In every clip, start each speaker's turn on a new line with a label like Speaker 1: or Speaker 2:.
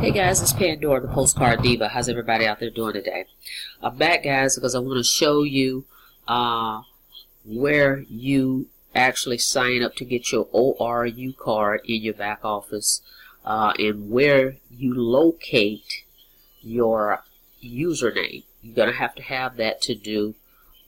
Speaker 1: Hey guys, it's Pandora, the Postcard Diva. How's everybody out there doing today? I'm back, guys, because I want to show you where you actually sign up to get your ORU card in your back office and where you locate your username. You're going to have that to do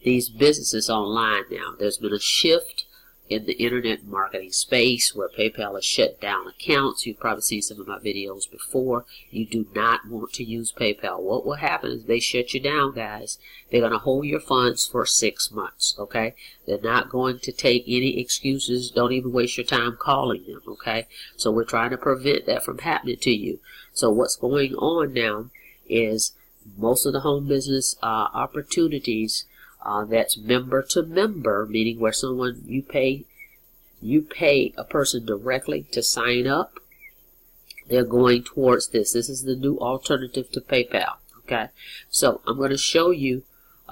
Speaker 1: these businesses online now. There's been a shift in the internet marketing space where PayPal has shut down accounts. You've probably seen some of my videos before. You do not want to use PayPal. What will happen is they shut you down, guys. They're going to hold your funds for 6 months, okay? They're not going to take any excuses. Don't even waste your time calling them, okay? So we're trying to prevent that from happening to you. So what's going on now is most of the home business opportunities that's member to member, meaning where someone you pay a person directly to sign up. They're going towards this. This is the new alternative to PayPal. Okay, so I'm going to show you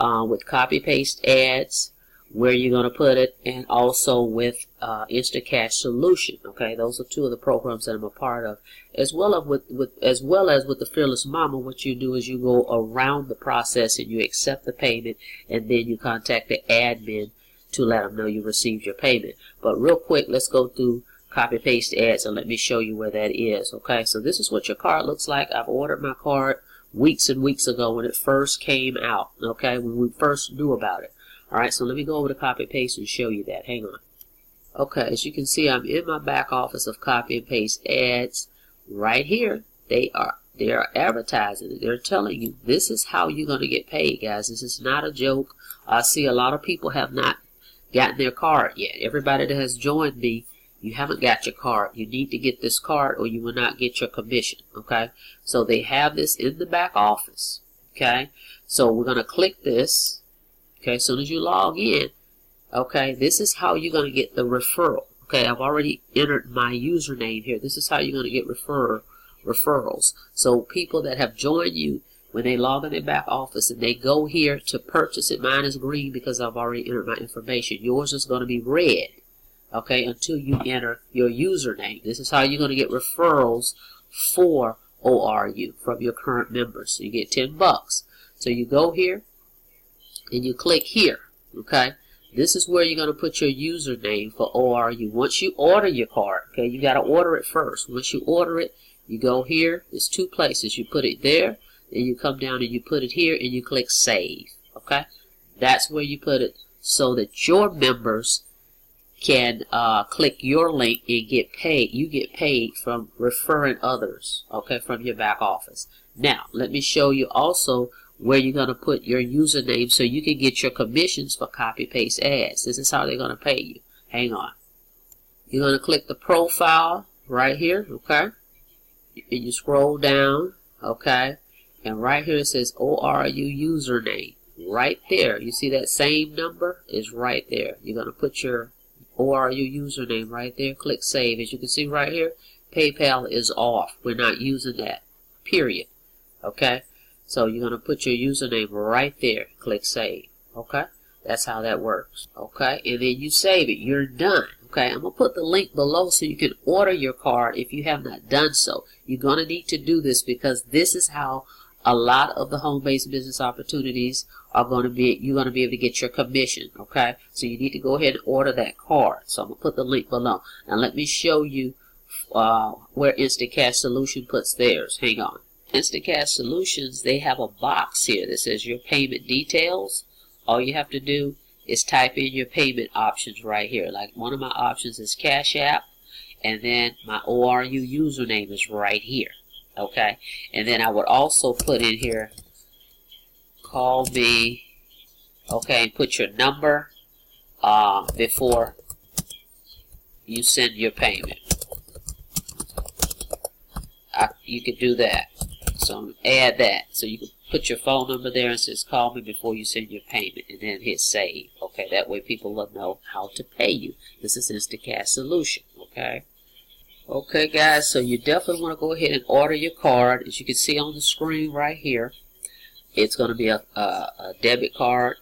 Speaker 1: with copy paste ads where you're going to put it, and also with Instant Cash Solution. Okay, those are two of the programs that I'm a part of, as well as with the Fearless Mama. What you do is you go around the process and you accept the payment, and then you contact the admin to let them know you received your payment. But real quick, let's go through copy paste ads and let me show you where that is. Okay, so this is what your card looks like. I've ordered my card weeks and weeks ago when it first came out. Okay, when we first knew about it. Alright, so let me go over to copy paste and show you that. Hang on. Okay, as you can see, I'm in my back office of copy and paste ads. Right here, they are advertising it. They're telling you this is how you're going to get paid, guys. This is not a joke. I see a lot of people have not gotten their card yet. Everybody that has joined me, you haven't got your card. You need to get this card or you will not get your commission. Okay, so they have this in the back office. Okay, so we're going to click this. Okay, as soon as you log in, okay, this is how you're going to get the referral. Okay, I've already entered my username here. This is how you're going to get referrals. So people that have joined you, when they log in their back office and they go here to purchase it, mine is green because I've already entered my information. Yours is going to be red, okay, until you enter your username. This is how you're going to get referrals for ORU from your current members. So you get $10. So you go here and you click here, okay? This is where you're going to put your username for ORU. Once you order your card, okay, you got to order it first. Once you order it, you go here. There's two places. You put it there, then you come down and you put it here, and you click Save, okay? That's where you put it so that your members can click your link and get paid. You get paid from referring others, okay, from your back office. Now, let me show you also where you're going to put your username so you can get your commissions for copy paste ads. This is how they're going to pay you. Hang on. You're going to click the profile right here, okay? And you scroll down, okay? And right here it says ORU username. Right there. You see that same number is right there. You're going to put your ORU username right there. Click Save. As you can see right here, PayPal is off. We're not using that. Period. Okay? So you're going to put your username right there. Click Save. Okay? That's how that works. Okay? And then you save it. You're done. Okay? I'm going to put the link below so you can order your card if you have not done so. You're going to need to do this because this is how a lot of the home-based business opportunities are going to be. You're going to be able to get your commission. Okay? So you need to go ahead and order that card. So I'm going to put the link below. Now let me show you where Instant Cash Solution puts theirs. Hang on. Instant Cash Solutions, they have a box here that says your payment details. All you have to do is type in your payment options right here. Like one of my options is Cash App, and then my ORU username is right here. Okay, and then I would also put in here, call me, okay, and put your number before you send your payment. You could do that. So add that. So you can put your phone number there and says call me before you send your payment, and then hit save. Okay, that way people will know how to pay you. This is Instant Cash Solution. Okay. Okay, guys. So you definitely want to go ahead and order your card. As you can see on the screen right here, it's going to be a debit card,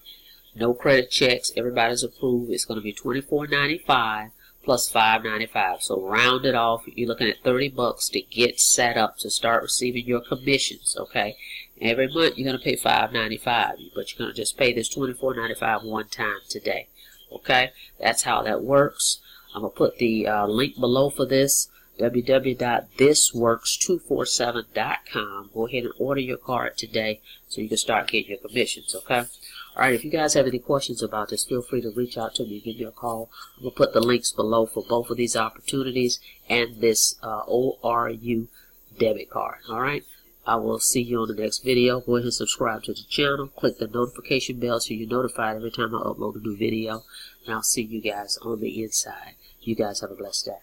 Speaker 1: no credit checks. Everybody's approved. It's going to be $24.95 plus $5.95. So round it off, you're looking at $30 to get set up to start receiving your commissions. Okay, every month you're gonna pay $5.95, but you're gonna just pay this $24.95 one time today. Okay, that's how that works. I'm gonna put the link below for this, www.thisworks247.com. Go ahead and order your card today so you can start getting your commissions. Okay. Alright, if you guys have any questions about this, feel free to reach out to me and give me a call. I'm going to put the links below for both of these opportunities and this ORU debit card. Alright, I will see you on the next video. Go ahead and subscribe to the channel. Click the notification bell so you're notified every time I upload a new video. And I'll see you guys on the inside. You guys have a blessed day.